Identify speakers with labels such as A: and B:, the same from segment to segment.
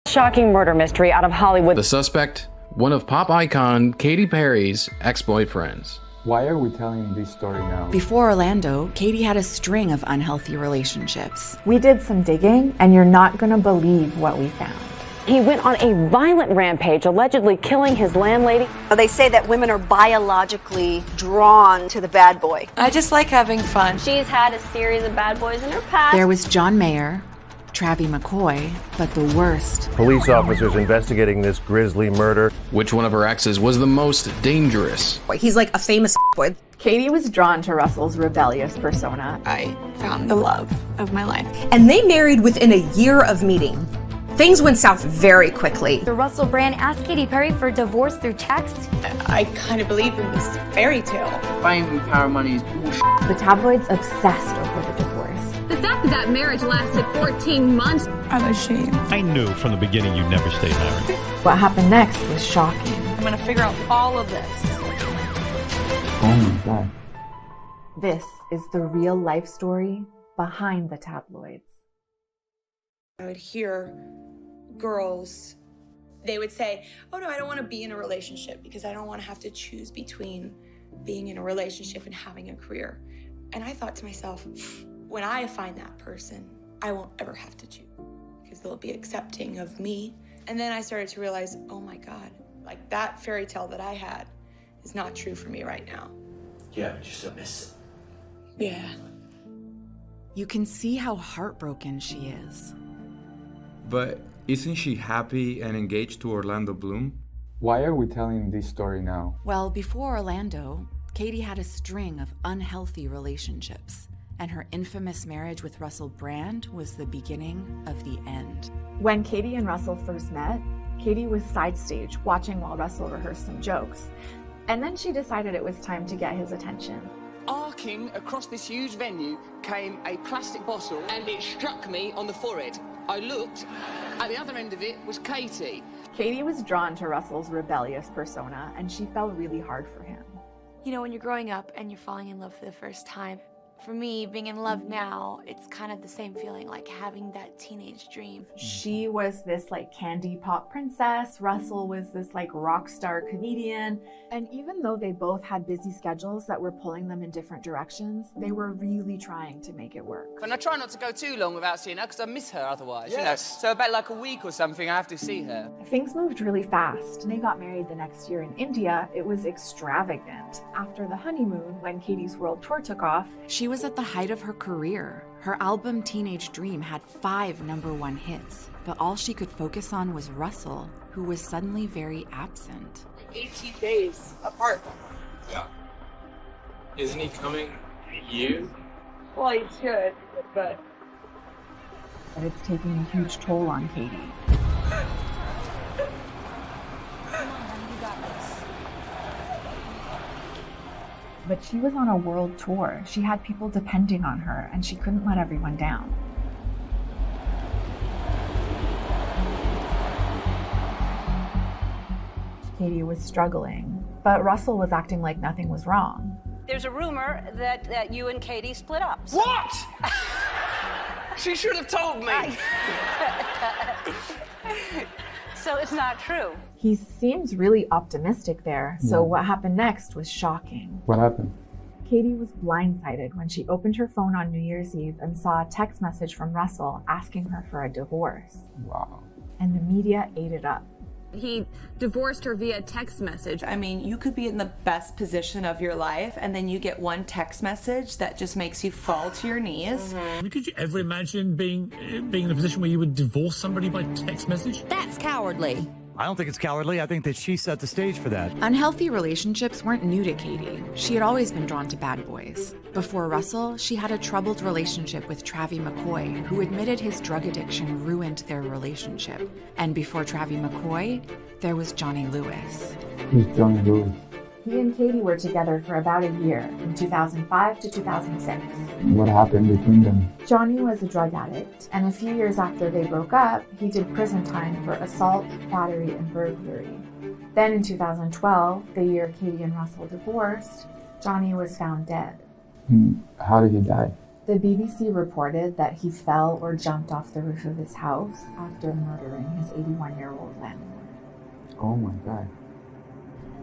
A: Shocking murder mystery out of Hollywood.
B: The suspect, one of pop icon Katy Perry's ex-boyfriends.
C: Why are we telling this story now?
D: Before Orlando, Katy had a string of unhealthy relationships.
E: We did some digging, and you're not gonna believe what we found.
A: He went on a violent rampage, allegedly killing his landlady.
F: They say that women are biologically drawn to the bad boy.
G: I just like having fun.
H: She's had a series of bad boys in her past.
D: There was John Mayer, Travie McCoy, but the worst.
I: Police officers investigating this grisly murder.
B: Which one of her exes was the most dangerous?
F: He's like a famous boy.
E: Katy was drawn to Russell's rebellious persona.
G: I found the love of my life.
F: And they married within a year of meeting. Things went south very quickly.
H: The Russell brand asked Katy Perry for a divorce through text.
G: I kind of believe in this fairy tale.
J: Fame and power money is bullshit.
E: The tabloids obsessed over the divorce.
H: The fact that that marriage lasted 14 months.
G: I'm ashamed.
K: I knew from the beginning you'd never stay married.
E: What happened next was shocking.
G: I'm gonna figure out all of this.
C: Oh my God.
E: This is the real life story behind the tabloids.
G: I would hear girls, they would say, oh no, I don't want to be in a relationship because I don't want to have to choose between being in a relationship and having a career. And I thought to myself, when I find that person, I won't ever have to choose because they'll be accepting of me. And then I started to realize, oh my God, like that fairy tale that I had is not true for me right now.
J: Yeah, but you still miss it.
G: Yeah.
D: You can see how heartbroken she is.
L: But isn't she happy and engaged to Orlando Bloom?
C: Why are we telling this story now?
D: Well, before Orlando, Katy had a string of unhealthy relationships, and her infamous marriage with Russell Brand was the beginning of the end.
E: When Katy and Russell first met, Katy was side stage watching while Russell rehearsed some jokes. And then she decided it was time to get his attention.
J: Arcing across this huge venue came a plastic bottle and it struck me on the forehead. I looked, at the other end of it was Katy.
E: Katy was drawn to Russell's rebellious persona, and she fell really hard for him.
H: You know, when you're growing up and you're falling in love for the first time, for me, being in love now, it's kind of the same feeling, like having that teenage dream.
E: She was this like candy pop princess. Russell was this like rock star comedian. And even though they both had busy schedules that were pulling them in different directions, they were really trying to make it work.
J: And I try not to go too long without seeing her because I miss her otherwise.
I: Yes.
J: You know? So about like a week or something, I have to see her.
E: Things moved really fast. They got married the next year in India. It was extravagant. After the honeymoon, when Katy's world tour took off,
D: She was at the height of her career. Her album Teenage Dream had 5 #1 hits, but all she could focus on was Russell, who was suddenly very absent.
G: 18 days apart.
M: Yeah. Isn't he coming to you?
G: Well, he should, but
E: it's taking a huge toll on Katy. But she was on a world tour. She had people depending on her, and she couldn't let everyone down. Katy was struggling, but Russell was acting like nothing was wrong.
F: There's a rumor that you and Katy split up. So.
J: What? She should have told me.
F: So it's not true.
E: He seems really optimistic there, so what happened next was shocking.
C: What happened?
E: Katy was blindsided when she opened her phone on New Year's Eve and saw a text message from Russell asking her for a divorce.
C: Wow.
E: And the media ate it up.
G: he divorced her via text message. I mean, you could be in the best position of your life and then you get one text message that just makes you fall to your knees.
K: Could you ever imagine being in a position where you would divorce somebody by text message?
N: That's cowardly.
O: I don't think it's cowardly. I think that she set the stage for that.
D: Unhealthy relationships weren't new to Katy. She had always been drawn to bad boys. Before Russell, she had a troubled relationship with Travie McCoy, who admitted his drug addiction ruined their relationship. And before Travie McCoy, there was Johnny Lewis.
C: Who's Johnny Lewis?
E: He and Katy were together for about a year, from 2005 to 2006.
C: What happened between them?
E: Johnny was a drug addict, and a few years after they broke up, he did prison time for assault, battery, and burglary. Then in 2012, the year Katy and Russell divorced, Johnny was found dead.
C: How did he die?
E: The BBC reported that he fell or jumped off the roof of his house after murdering his 81-year-old landlord.
C: Oh my God.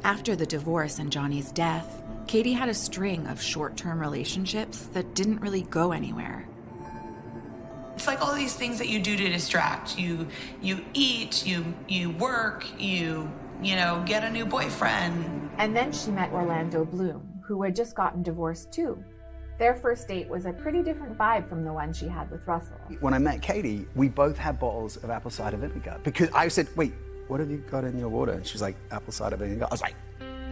D: After the divorce and Johnny's death, Katy had a string of short-term relationships that didn't really go anywhere.
G: It's like all these things that you do to distract. You eat, you work, you get a new boyfriend.
E: And then she met Orlando Bloom, who had just gotten divorced too. Their first date was a pretty different vibe from the one she had with Russell.
N: When I met Katy, we both had bottles of apple cider vinegar because I said, wait, what have you got in your water? And she was like, apple cider vinegar. I was like,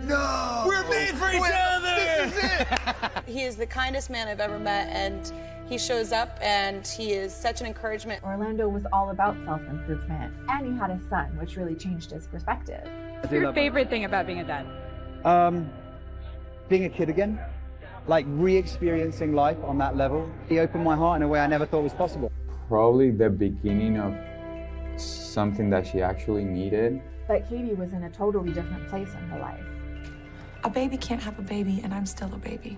N: no!
J: We're made for each other!
N: This is it!
P: He is the kindest man I've ever met, and he shows up and he is such an encouragement.
E: Orlando was all about self-improvement, and he had a son, which really changed his perspective.
Q: What's your favorite thing about being a dad?
R: Being a kid again. Like re-experiencing life on that level. He opened my heart in a way I never thought was possible.
C: Probably the beginning of something that she actually needed.
E: But Katy was in a totally different place in her life.
G: A baby can't have a baby, and I'm still a baby.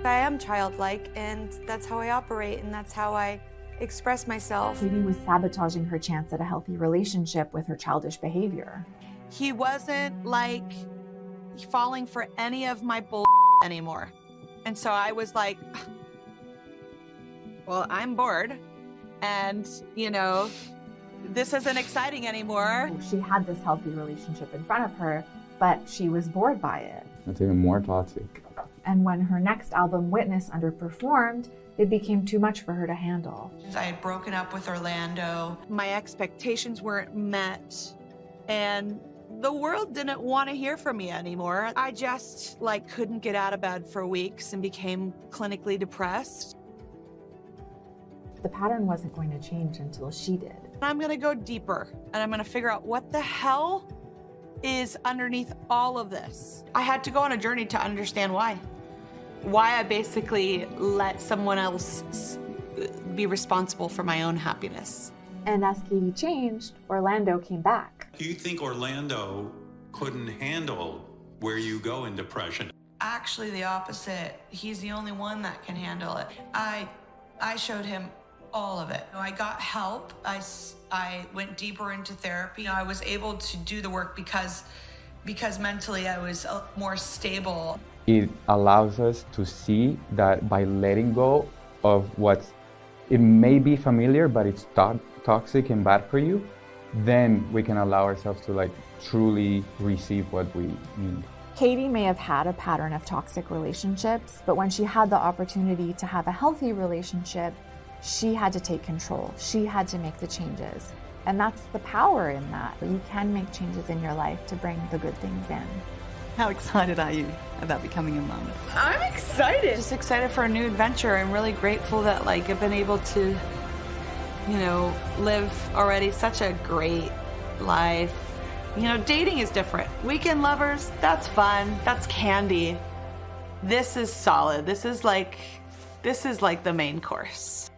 H: I am childlike, and that's how I operate, and that's how I express myself.
E: Katy was sabotaging her chance at a healthy relationship with her childish behavior.
P: He wasn't like falling for any of my bull anymore. And so I was like, well, I'm bored. And, this isn't exciting anymore.
E: She had this healthy relationship in front of her, but she was bored by it.
C: It's even more toxic.
E: And when her next album, Witness, underperformed, it became too much for her to handle.
G: I had broken up with Orlando.
P: My expectations weren't met, and the world didn't want to hear from me anymore. I just couldn't get out of bed for weeks and became clinically depressed.
E: The pattern wasn't going to change until she did.
P: I'm gonna go deeper, and I'm gonna figure out what the hell is underneath all of this. I had to go on a journey to understand why I basically let someone else be responsible for my own happiness.
E: And as Katy changed, Orlando came back.
S: Do you think Orlando couldn't handle where you go in depression?
G: Actually, the opposite. He's the only one that can handle it. I showed him all of it. I got help. I went deeper into therapy. I was able to do the work because mentally I was more stable.
C: It allows us to see that by letting go of it may be familiar, but it's toxic and bad for you, then we can allow ourselves to truly receive what we need.
E: Katy may have had a pattern of toxic relationships, but when she had the opportunity to have a healthy relationship, she had to take control. She had to make the changes. And that's the power in that. You can make changes in your life to bring the good things in.
Q: How excited are you about becoming a mom?
P: I'm excited. Just excited for a new adventure. I'm really grateful that I've been able to, live already such a great life. Dating is different. Weekend lovers, that's fun. That's candy. This is solid. This is like the main course.